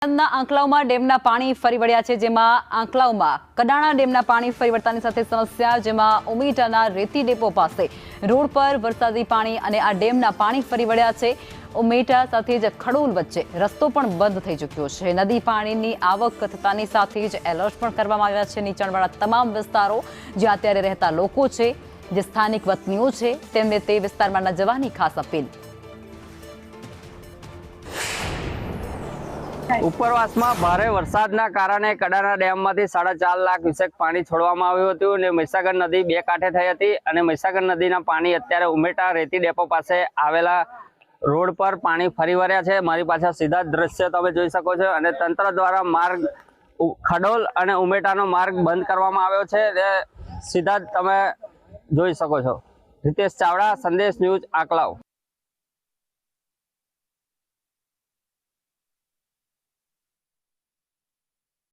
આંકલાવમાં ડેમના પાણી ફરી વળ્યા છે, જેમાં આંકલાવમાં કડાણા ડેમના પાણી ફરી વળતાની સાથે સમસ્યા, જેમાં ઉમેટાના રેતી ડેપો પાસે રોડ પર વરસાદી પાણી અને આ ડેમના પાણી ફરી વળ્યા છે। ઉમેટા સાથે જ ખડોલ વચ્ચે રસ્તો પણ બંધ થઈ ચૂક્યો છે। નદી પાણીની આવક થતાની સાથે જ એલર્ટ પણ કરવામાં આવ્યા છે। નીચાણવાળા તમામ વિસ્તારો જ્યાં અત્યારે રહેતા લોકો છે, જે સ્થાનિક વતનીઓ છે, તેમને તે વિસ્તારમાં ન જવાની ખાસ અપીલ। ઉપરવાસમાં ભારે વરસાદના કારણે કડાણા ડેમમાંથી 4.5 લાખ ક્યુસેક પાણી છોડવામાં આવ્યું હતું અને મહીસાગર નદી બે કાંઠે થઈ હતી અને મહીસાગર નદીના પાણી અત્યારે ઉમેટા રેતી ડેપો પાસે આવેલા રોડ પર પાણી ફરી વળ્યા છે। મારી પાછળ સીધા દ્રશ્ય તમે જોઈ શકો છો અને તંત્ર દ્વારા માર્ગ ખડોલ અને ઉમેટાનો માર્ગ બંધ કરવામાં આવ્યો છે, સીધા જ તમે જોઈ શકો છો। રિતેશ ચાવડા, સંદેશ ન્યૂઝ, આંકલાવ।